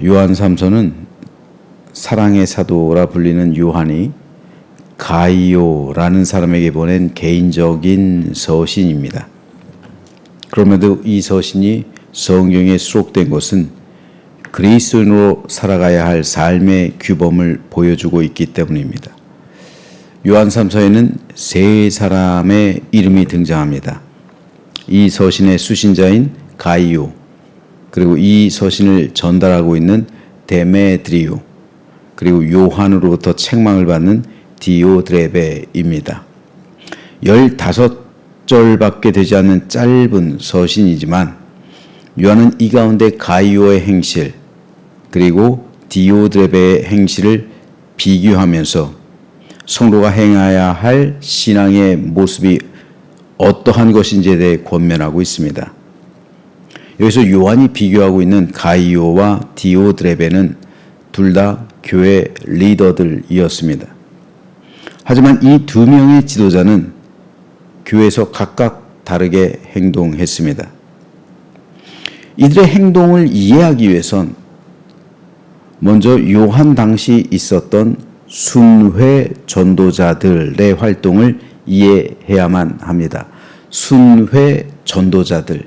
요한 3서는 사랑의 사도라 불리는 요한이 가이오라는 사람에게 보낸 개인적인 서신입니다. 그럼에도 이 서신이 성경에 수록된 것은 그리스도인으로 살아가야 할 삶의 규범을 보여주고 있기 때문입니다. 요한 3서에는 세 사람의 이름이 등장합니다. 이 서신의 수신자인 가이오, 그리고 이 서신을 전달하고 있는 데메드리오, 그리고 요한으로부터 책망을 받는 디오드레베입니다. 15절밖에 되지 않는 짧은 서신이지만 요한은 이 가운데 가이오의 행실 그리고 디오드레베의 행실을 비교하면서 성도가 행해야 할 신앙의 모습이 어떠한 것인지에 대해 권면하고 있습니다. 여기서 요한이 비교하고 있는 가이오와 디오드레베는 둘 다 교회 리더들이었습니다. 하지만 이 두 명의 지도자는 교회에서 각각 다르게 행동했습니다. 이들의 행동을 이해하기 위해선 먼저 요한 당시 있었던 순회 전도자들의 활동을 이해해야만 합니다. 순회 전도자들.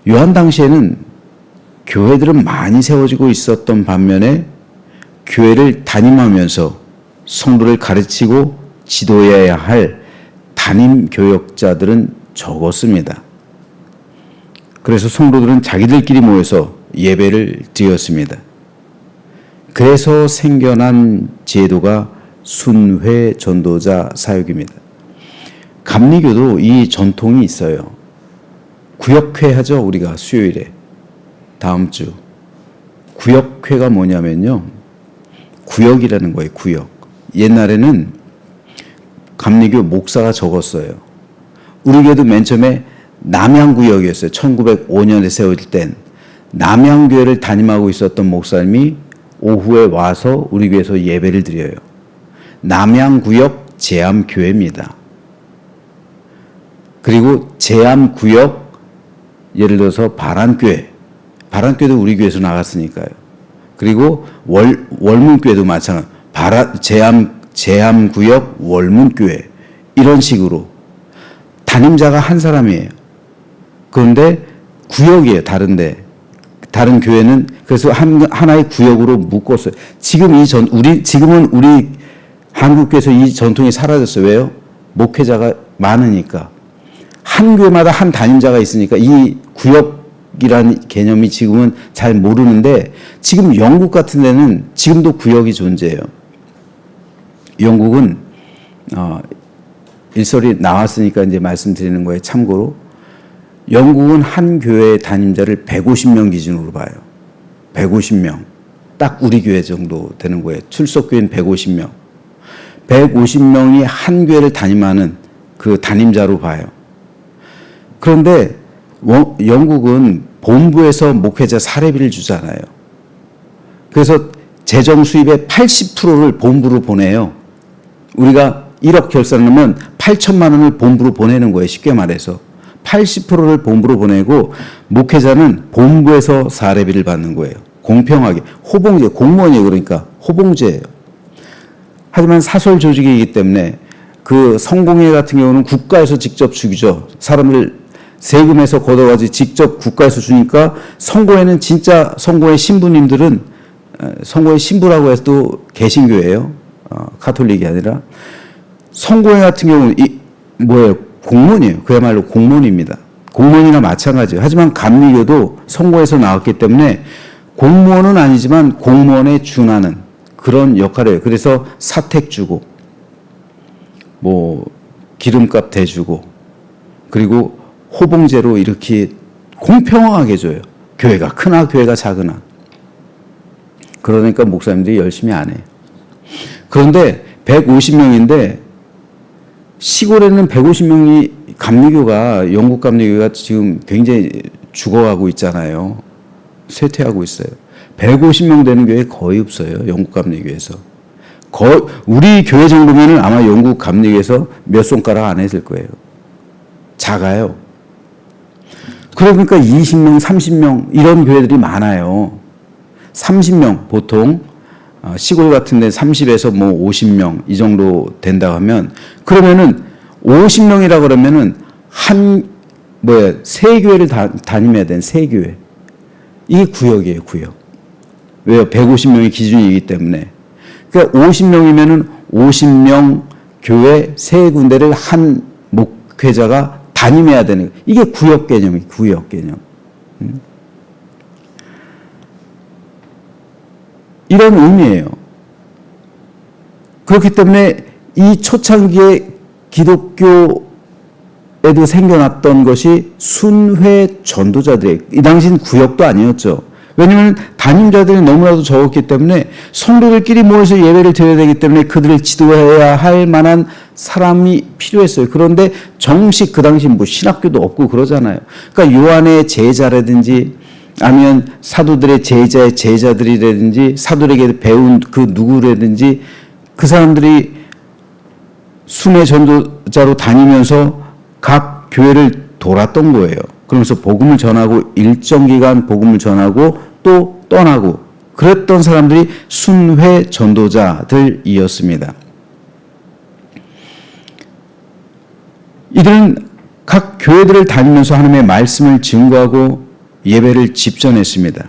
요한 당시에는 교회들은 많이 세워지고 있었던 반면에 교회를 담임하면서 성도를 가르치고 지도해야 할 담임 교역자들은 적었습니다. 그래서 성도들은 자기들끼리 모여서 예배를 드렸습니다. 그래서 생겨난 제도가 순회 전도자 사역입니다. 감리교도 이 전통이 있어요. 구역회 하죠, 우리가 수요일에. 다음 주. 구역회가 뭐냐면요, 구역이라는 거예요, 구역. 옛날에는 감리교 목사가 적었어요. 우리 교회도 맨 처음에 남양구역이었어요. 1905년에 세워질 땐 남양교회를 담임하고 있었던 목사님이 오후에 와서 우리 교회에서 예배를 드려요. 남양구역 제암교회입니다. 그리고 제암구역, 예를 들어서 바란교회도 우리 교회에서 나갔으니까요. 그리고 월문교회도 마찬가지. 제암구역 월문교회, 이런 식으로 담임자가 한 사람이에요. 그런데 구역이에요. 다른 교회는 그래서 하나의 구역으로 묶었어요. 지금은 우리 한국교회에서 이 전통이 사라졌어요. 왜요? 목회자가 많으니까. 한 교회마다 한 담임자가 있으니까 이 구역이라는 개념이 지금은 잘 모르는데, 지금 영국 같은 데는 지금도 구역이 존재해요. 영국은 일설이 나왔으니까 이제 말씀드리는 거예요. 참고로 영국은 한 교회의 담임자를 150명 기준으로 봐요. 150명. 딱 우리 교회 정도 되는 거예요. 출석교인 150명. 150명이 한 교회를 담임하는 그 담임자로 봐요. 그런데 영국은 본부에서 목회자 사례비를 주잖아요. 그래서 재정 수입의 80%를 본부로 보내요. 우리가 1억 결산하면 8천만 원을 본부로 보내는 거예요. 쉽게 말해서. 80%를 본부로 보내고 목회자는 본부에서 사례비를 받는 거예요. 공평하게. 호봉제, 공무원이에요. 그러니까 호봉제예요. 하지만 사설 조직이기 때문에 그 성공회 같은 경우는 국가에서 직접 주죠. 사람들 세금에서 걷어가지고 직접 국가에서 주니까 성공회는 진짜 성공회 신부님들은 성공회 신부라고 해도 개신교예요. 카톨릭이 아니라. 성공회 같은 경우는 뭐예요? 공무원이에요. 그야말로 공무원입니다. 공무원이나 마찬가지예요. 하지만 감리교도 성공회에서 나왔기 때문에 공무원은 아니지만 공무원에 준하는 그런 역할이에요. 그래서 사택 주고, 기름값 대주고, 그리고 호봉제로 이렇게 공평하게 줘요. 교회가 크나 교회가 작으나. 그러니까 목사님들이 열심히 안 해요. 그런데 150명인데 시골에는 150명이 감리교가, 영국 감리교가 지금 굉장히 죽어가고 있잖아요. 쇠퇴하고 있어요. 150명 되는 교회 거의 없어요. 영국 감리교에서. 우리 교회 정도면은 아마 영국 감리교에서 몇 손가락 안 했을 거예요. 작아요. 그러니까 20명, 30명 이런 교회들이 많아요. 30명 보통 시골 같은 데 30에서 뭐 50명 이 정도 된다 하면 그러면은 50명이라 그러면은 세 교회를 다ним해야 되는 세 교회. 이게 구역이에요, 구역. 왜요? 150명이 기준이기 때문에. 그러니까 50명이면은 50명 교회 세 군데를 한 목회자가 다ним해야 되는 거예요. 이게 구역 개념이에요, 구역 개념. 이런 의미예요. 그렇기 때문에 이 초창기에 기독교에도 생겨났던 것이 순회 전도자들이에요. 이 당시는 구역도 아니었죠. 왜냐하면 담임자들이 너무나도 적었기 때문에 성도들끼리 모여서 예배를 드려야 되기 때문에 그들을 지도해야 할 만한 사람이 필요했어요. 그런데 정식 그 당시 뭐 신학교도 없고 그러잖아요. 그러니까 요한의 제자라든지 아니면 사도들의 제자의 제자들이라든지 사도에게 배운 그 누구라든지 그 사람들이 순회 전도자로 다니면서 각 교회를 돌았던 거예요. 그러면서 복음을 전하고 일정 기간 복음을 전하고 또 떠나고 그랬던 사람들이 순회 전도자들이었습니다. 이들은 각 교회들을 다니면서 하나님의 말씀을 증거하고 예배를 집전했습니다.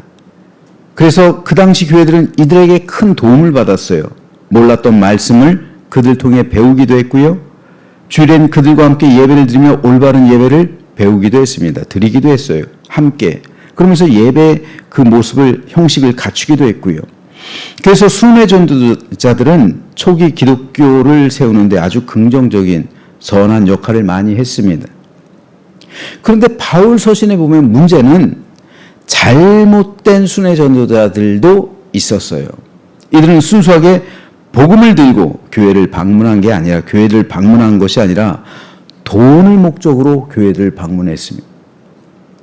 그래서 그 당시 교회들은 이들에게 큰 도움을 받았어요. 몰랐던 말씀을 그들 통해 배우기도 했고요. 주일엔 그들과 함께 예배를 드리며 올바른 예배를 배우기도 했습니다. 드리기도 했어요. 함께. 그러면서 예배 그 모습을 형식을 갖추기도 했고요. 그래서 순회 전도자들은 초기 기독교를 세우는데 아주 긍정적인 선한 역할을 많이 했습니다. 그런데 바울 서신에 보면 문제는 잘못된 순회 전도자들도 있었어요. 이들은 순수하게 복음을 들고 교회를 방문한 게 아니라 교회를 방문한 것이 아니라 돈을 목적으로 교회를 방문했습니다.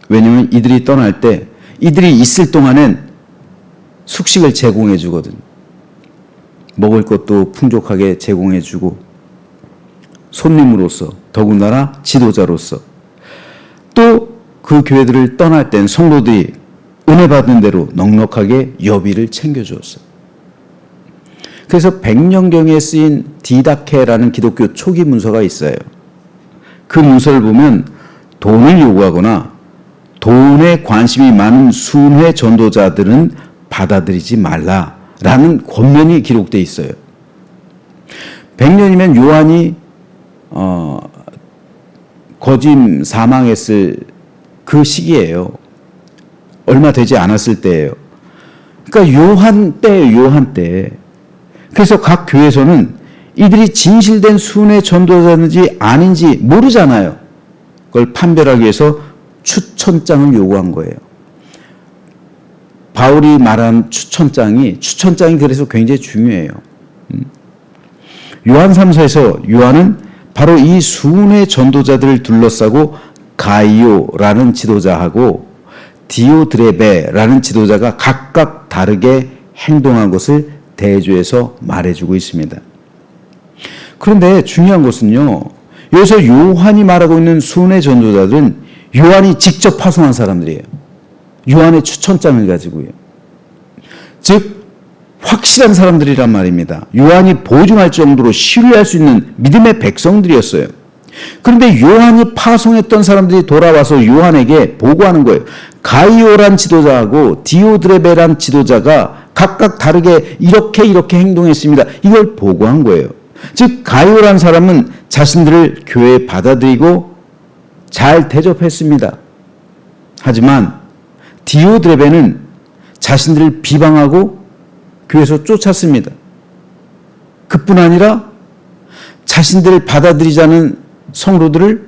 왜냐하면 이들이 떠날 때 이들이 있을 동안엔 숙식을 제공해 주거든요. 먹을 것도 풍족하게 제공해 주고 손님으로서 더군다나 지도자로서 또 그 교회들을 떠날 땐 성도들이 은혜 받은 대로 넉넉하게 여비를 챙겨주었어요. 그래서 백년경에 쓰인 디다케라는 기독교 초기 문서가 있어요. 그 문서를 보면 돈을 요구하거나 돈에 관심이 많은 순회 전도자들은 받아들이지 말라라는 권면이 기록되어 있어요. 100년이면 요한이 거짐 사망했을 그 시기예요. 얼마 되지 않았을 때예요. 그러니까 요한 때. 그래서 각 교회에서는 이들이 진실된 순회 전도자인지 아닌지 모르잖아요. 그걸 판별하기 위해서 추천장을 요구한 거예요. 바울이 말한 추천장이 그래서 굉장히 중요해요. 요한 3서에서 요한은 바로 이 순회 전도자들을 둘러싸고 가이오라는 지도자하고 디오드레베라는 지도자가 각각 다르게 행동한 것을 대조해서 말해주고 있습니다. 그런데 중요한 것은요, 여기서 요한이 말하고 있는 순회 전도자들은 요한이 직접 파송한 사람들이에요. 요한의 추천장을 가지고요. 즉 확실한 사람들이란 말입니다. 요한이 보증할 정도로 신뢰할 수 있는 믿음의 백성들이었어요. 그런데 요한이 파송했던 사람들이 돌아와서 요한에게 보고하는 거예요. 가이오란 지도자하고 디오드레베란 지도자가 각각 다르게 이렇게 행동했습니다. 이걸 보고한 거예요. 즉 가이오란 사람은 자신들을 교회에 받아들이고 잘 대접했습니다. 하지만 디오드레베는 자신들을 비방하고 교회에서 쫓았습니다. 그뿐 아니라 자신들을 받아들이지 않은 성도들을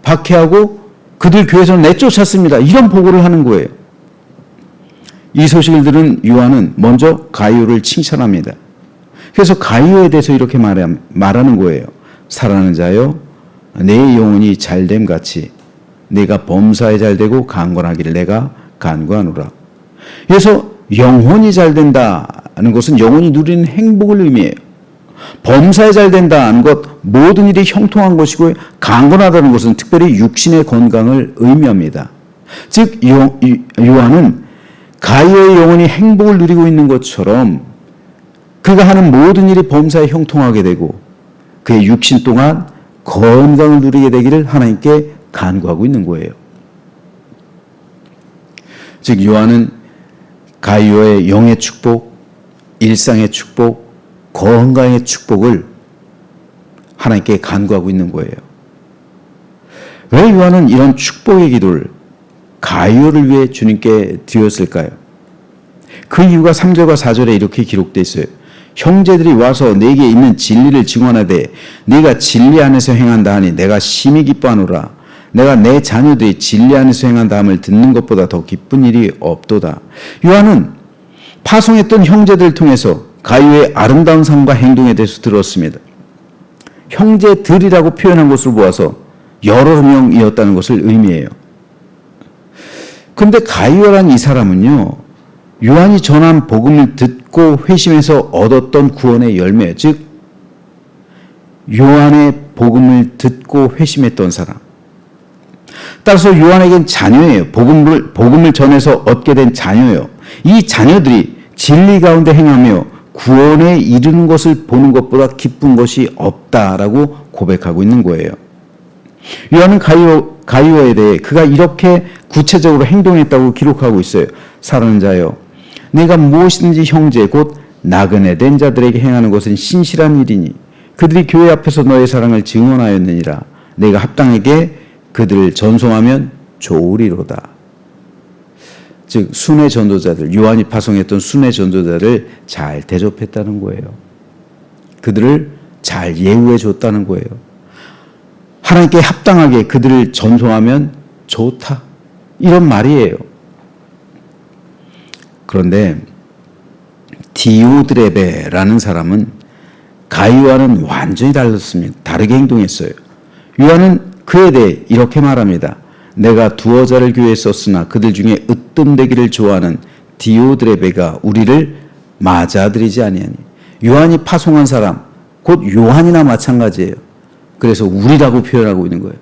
박해하고 그들 교회에서 내쫓았습니다. 이런 보고를 하는 거예요. 이 소식을 들은 요한은 먼저 가이오를 칭찬합니다. 그래서 가이오에 대해서 이렇게 말하는 거예요. 사랑하는 자여, 내 영혼이 잘됨 같이 내가 범사에 잘되고 강건하기를 내가 간구하노라. 그래서 영혼이 잘된다는 것은 영혼이 누리는 행복을 의미해요. 범사에 잘된다는 것, 모든 일이 형통한 것이고 강건하다는 것은 특별히 육신의 건강을 의미합니다. 즉 요한은 가이오의 영혼이 행복을 누리고 있는 것처럼 그가 하는 모든 일이 범사에 형통하게 되고 그의 육신 동안 건강을 누리게 되기를 하나님께 간구하고 있는 거예요. 즉 요한은 가이오의 영의 축복, 일상의 축복, 건강의 축복을 하나님께 간구하고 있는 거예요. 왜 요한은 이런 축복의 기도를 가이오를 위해 주님께 드렸을까요? 그 이유가 3절과 4절에 이렇게 기록되어 있어요. 형제들이 와서 내게 있는 진리를 증언하되 네가 진리 안에서 행한다 하니 내가 심히 기뻐하노라. 내가 내 자녀들이 진리 안에서 행한다 함을 듣는 것보다 더 기쁜 일이 없도다. 요한은 파송했던 형제들을 통해서 가이오의 아름다운 삶과 행동에 대해서 들었습니다. 형제들이라고 표현한 것으로 보아서 여러 명이었다는 것을 의미해요. 그런데 가이오란 이 사람은요, 요한이 전한 복음을 듣고 회심해서 얻었던 구원의 열매, 즉 요한의 복음을 듣고 회심했던 사람. 따라서 요한에겐 자녀예요. 복음을 전해서 얻게 된 자녀예요. 이 자녀들이 진리 가운데 행하며 구원에 이르는 것을 보는 것보다 기쁜 것이 없다라고 고백하고 있는 거예요. 요한은 가이오에 대해 그가 이렇게 구체적으로 행동했다고 기록하고 있어요. 사랑하는 자여, 네가 무엇이든지 형제 곧 나그네 된 자들에게 행하는 것은 신실한 일이니 그들이 교회 앞에서 너의 사랑을 증언하였느니라. 네가 합당하게 그들을 전송하면 좋으리로다. 즉 순회 전도자들, 요한이 파송했던 순회 전도자를 잘 대접했다는 거예요. 그들을 잘 예우해 줬다는 거예요. 하나님께 합당하게 그들을 전송하면 좋다. 이런 말이에요. 그런데 디오드레베라는 사람은 가이오와는 완전히 달랐습니다. 다르게 행동했어요. 요한은 그에 대해 이렇게 말합니다. 내가 두어 자를 교회에 썼으나 그들 중에 으뜸되기를 좋아하는 디오드레베가 우리를 맞아들이지 아니하니. 요한이 파송한 사람, 곧 요한이나 마찬가지예요. 그래서 우리라고 표현하고 있는 거예요.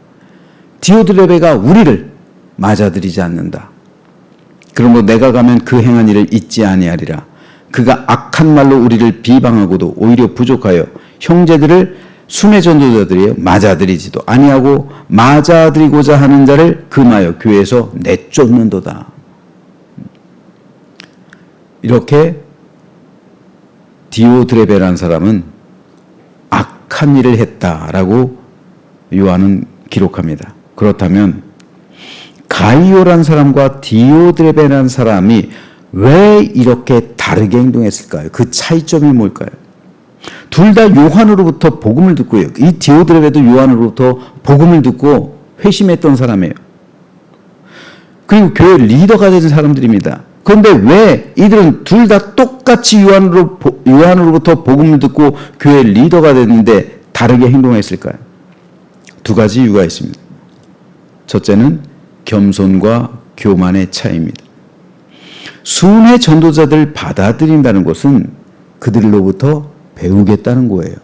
디오드레베가 우리를 맞아들이지 않는다. 그러므로 내가 가면 그 행한 일을 잊지 아니하리라. 그가 악한 말로 우리를 비방하고도 오히려 부족하여 형제들을 순회 전도자들이에요. 맞아들이지도 아니하고 맞아들이고자 하는 자를 금하여 교회에서 내쫓는도다. 이렇게 디오드레베라는 사람은 악한 일을 했다라고 요한은 기록합니다. 그렇다면 가이오란 사람과 디오드레베라는 사람이 왜 이렇게 다르게 행동했을까요? 그 차이점이 뭘까요? 둘 다 요한으로부터 복음을 듣고요. 이 디오드레베도 요한으로부터 복음을 듣고 회심했던 사람이에요. 그리고 교회 리더가 된 사람들입니다. 그런데 왜 이들은 둘 다 똑같이 요한으로부터 복음을 듣고 교회 리더가 됐는데 다르게 행동했을까요? 두 가지 이유가 있습니다. 첫째는 겸손과 교만의 차이입니다. 순회 전도자들 받아들인다는 것은 그들로부터 배우겠다는 거예요.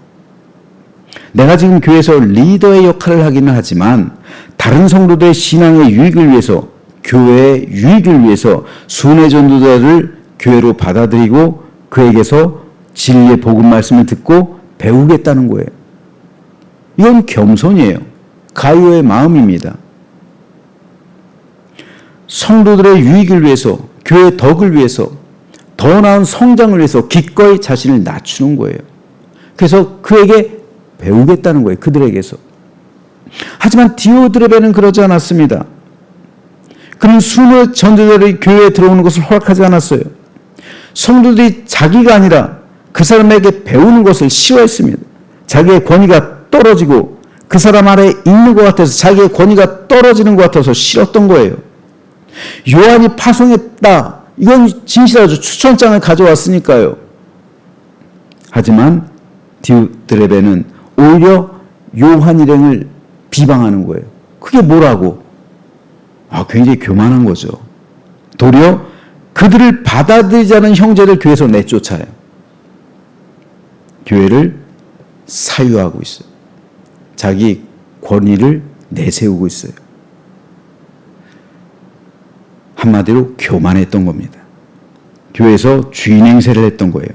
내가 지금 교회에서 리더의 역할을 하기는 하지만 다른 성도들의 신앙의 유익을 위해서, 교회의 유익을 위해서 순회 전도자를 교회로 받아들이고 그에게서 진리의 복음 말씀을 듣고 배우겠다는 거예요. 이건 겸손이에요. 가이오의 마음입니다. 성도들의 유익을 위해서, 교회의 덕을 위해서, 더 나은 성장을 위해서 기꺼이 자신을 낮추는 거예요. 그래서 그에게 배우겠다는 거예요. 그들에게서. 하지만 디오드레베는 그러지 않았습니다. 그는 순회 전도자들이 교회에 들어오는 것을 허락하지 않았어요. 성도들이 자기가 아니라 그 사람에게 배우는 것을 싫어했습니다. 자기의 권위가 떨어지고 그 사람 아래 있는 것 같아서, 자기의 권위가 떨어지는 것 같아서 싫었던 거예요. 요한이 파송했다. 이건 진실하죠. 추천장을 가져왔으니까요. 하지만 디오드레베는 오히려 요한 일행을 비방하는 거예요. 그게 뭐라고? 굉장히 교만한 거죠. 도리어 그들을 받아들이지 않은 형제를 교회에서 내쫓아요. 교회를 사유하고 있어요. 자기 권위를 내세우고 있어요. 한마디로 교만했던 겁니다. 교회에서 주인 행세를 했던 거예요.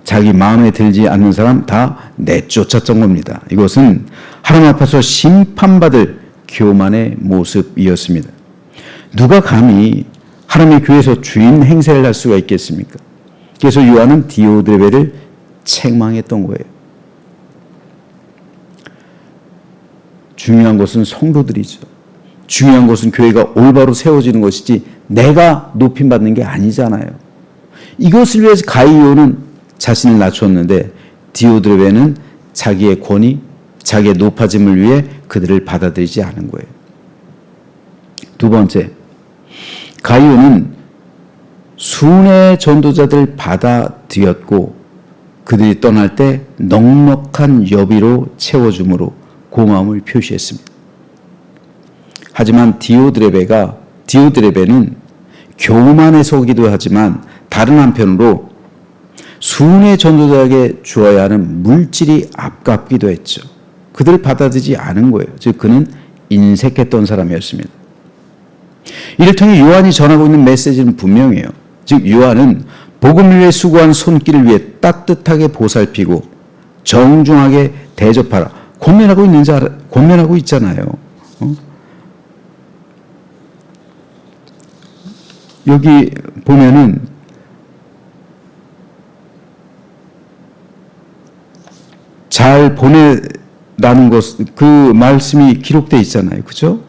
자기 마음에 들지 않는 사람 다 내쫓았던 겁니다. 이것은 하나님 앞에서 심판받을 교만의 모습이었습니다. 누가 감히 하나님의 교회에서 주인 행세를 할 수가 있겠습니까? 그래서 요한은 디오드레베를 책망했던 거예요. 중요한 것은 성도들이죠. 중요한 것은 교회가 올바로 세워지는 것이지 내가 높임받는 게 아니잖아요. 이것을 위해서 가이오는 자신을 낮췄는데 디오드레베는 자기의 권위, 자기의 높아짐을 위해 그들을 받아들이지 않은 거예요. 두 번째, 가이오는 순회 전도자들 받아들였고 그들이 떠날 때 넉넉한 여비로 채워줌으로 고마움을 표시했습니다. 하지만 디오드레베는 교만에 속이기도 하지만 다른 한편으로 순회 전도자에게 주어야 하는 물질이 아깝기도 했죠. 그들을 받아들이지 않은 거예요. 즉 그는 인색했던 사람이었습니다. 이를 통해 요한이 전하고 있는 메시지는 분명해요. 즉 요한은 복음을 위해 수고한 손길을 위해 따뜻하게 보살피고 정중하게 대접하라. 권면하고 있잖아요. 여기 보면은 잘 보내라는 것, 그 말씀이 기록되어 있잖아요. 그죠?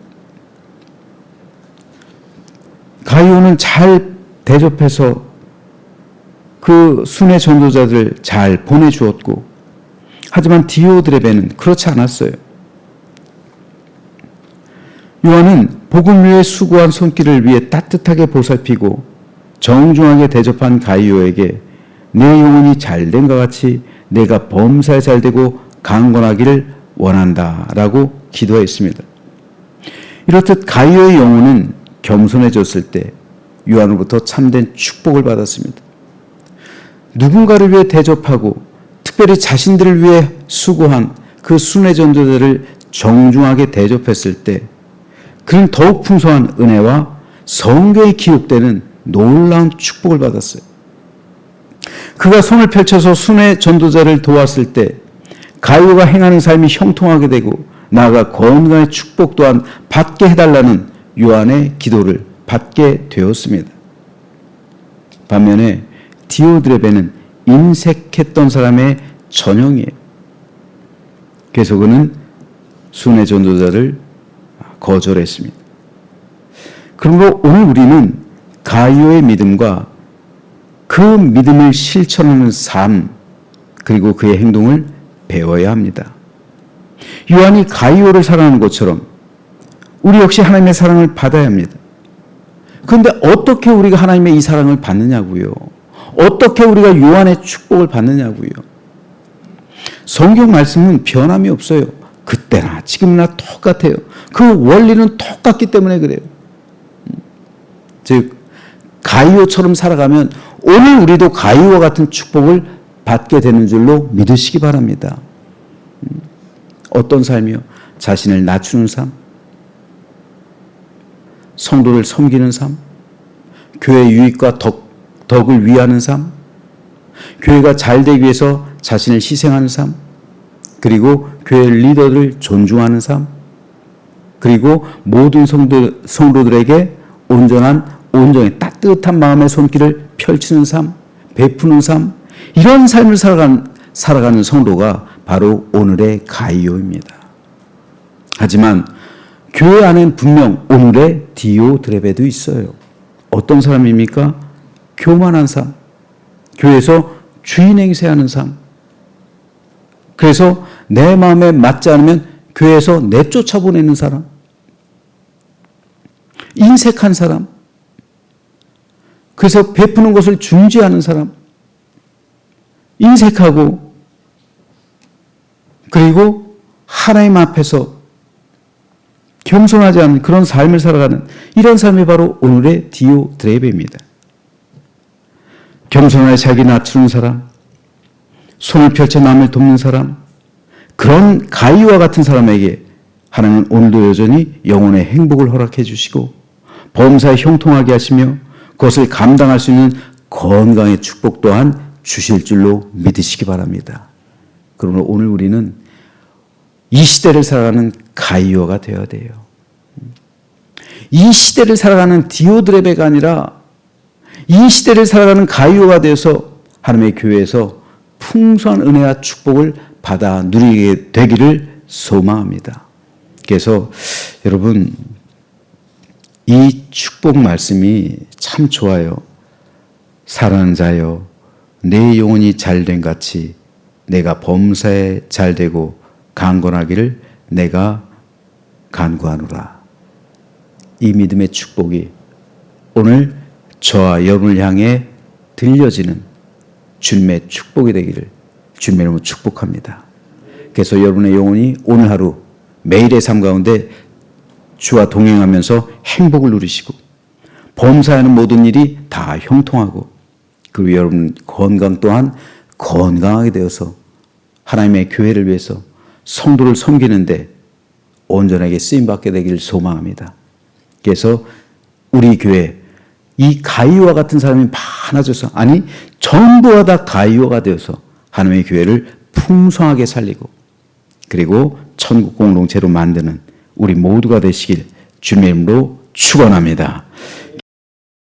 가이오는 잘 대접해서 그 순회 전도자들 잘 보내주었고, 하지만 디오드레베는 그렇지 않았어요. 요한은 복음 위에 수고한 손길을 위해 따뜻하게 보살피고 정중하게 대접한 가이오에게 내 영혼이 잘된 것 같이 내가 범사에 잘되고 강건하기를 원한다라고 기도했습니다. 이렇듯 가이오의 영혼은 겸손해졌을 때 요한으로부터 참된 축복을 받았습니다. 누군가를 위해 대접하고 특별히 자신들을 위해 수고한 그 순회 전도자들을 정중하게 대접했을 때 그는 더욱 풍성한 은혜와 성경에 기록되는 놀라운 축복을 받았어요. 그가 손을 펼쳐서 순회 전도자를 도왔을 때 가이오가 행하는 삶이 형통하게 되고 나아가 건강의 축복 또한 받게 해달라는 요한의 기도를 받게 되었습니다. 반면에 디오드레베는 인색했던 사람의 전형이에요. 그래서 그는 순회 전도자를 거절했습니다. 그러므로 오늘 우리는 가이오의 믿음과 그 믿음을 실천하는 삶 그리고 그의 행동을 배워야 합니다. 요한이 가이오를 사랑하는 것처럼 우리 역시 하나님의 사랑을 받아야 합니다. 그런데 어떻게 우리가 하나님의 이 사랑을 받느냐고요? 어떻게 우리가 요한의 축복을 받느냐고요? 성경 말씀은 변함이 없어요. 그때나 지금이나 똑같아요. 그 원리는 똑같기 때문에 그래요. 즉 가이오처럼 살아가면 오늘 우리도 가이오와 같은 축복을 받게 되는 줄로 믿으시기 바랍니다. 어떤 삶이요? 자신을 낮추는 삶, 성도를 섬기는 삶, 교회의 유익과 덕을 위하는 삶, 교회가 잘 되기 위해서 자신을 희생하는 삶, 그리고 교회 리더를 존중하는 삶, 그리고 모든 성도들에게 온전히 따뜻한 마음의 손길을 펼치는 삶, 베푸는 삶, 이런 삶을 살아가는 성도가 바로 오늘의 가이오입니다. 하지만 교회 안엔 분명 오늘의 디오드레베도 있어요. 어떤 사람입니까? 교만한 삶, 교회에서 주인 행세하는 삶, 그래서 내 마음에 맞지 않으면 교회에서 내쫓아보내는 사람, 인색한 사람, 그래서 베푸는 것을 중지하는 사람, 인색하고 그리고 하나님 앞에서 겸손하지 않은 그런 삶을 살아가는 이런 삶이 바로 오늘의 디오드레베입니다. 겸손하게 자기 낮추는 사람, 손을 펼쳐 남을 돕는 사람, 그런 가이와 같은 사람에게 하나님은 오늘도 여전히 영혼의 행복을 허락해 주시고 범사에 형통하게 하시며 그것을 감당할 수 있는 건강의 축복 또한 주실 줄로 믿으시기 바랍니다. 그러므로 오늘 우리는 이 시대를 살아가는 가이오가 되어야 돼요. 이 시대를 살아가는 디오드레베가 아니라 이 시대를 살아가는 가이오가 되어서 하나님의 교회에서 풍성한 은혜와 축복을 받아 누리게 되기를 소망합니다. 그래서 여러분, 이 축복 말씀이 참 좋아요. 사랑하는 자여, 내 영혼이 잘된 같이 내가 범사에 잘되고 강건하기를 내가 간구하노라. 이 믿음의 축복이 오늘 저와 여러분을 향해 들려지는 주님의 축복이 되기를 주님의 이름으로 축복합니다. 그래서 여러분의 영혼이 오늘 하루 매일의 삶 가운데 주와 동행하면서 행복을 누리시고 범사하는 모든 일이 다 형통하고, 그리고 여러분 건강 또한 건강하게 되어서 하나님의 교회를 위해서 성도를 섬기는데 온전하게 쓰임받게 되기를 소망합니다. 그래서 우리 교회 이 가이오와 같은 사람이 많아져서, 아니 전부가 다 가이오가 되어서 하나님의 교회를 풍성하게 살리고 그리고 천국 공동체로 만드는 우리 모두가 되시길 주님의 이름으로 축원합니다.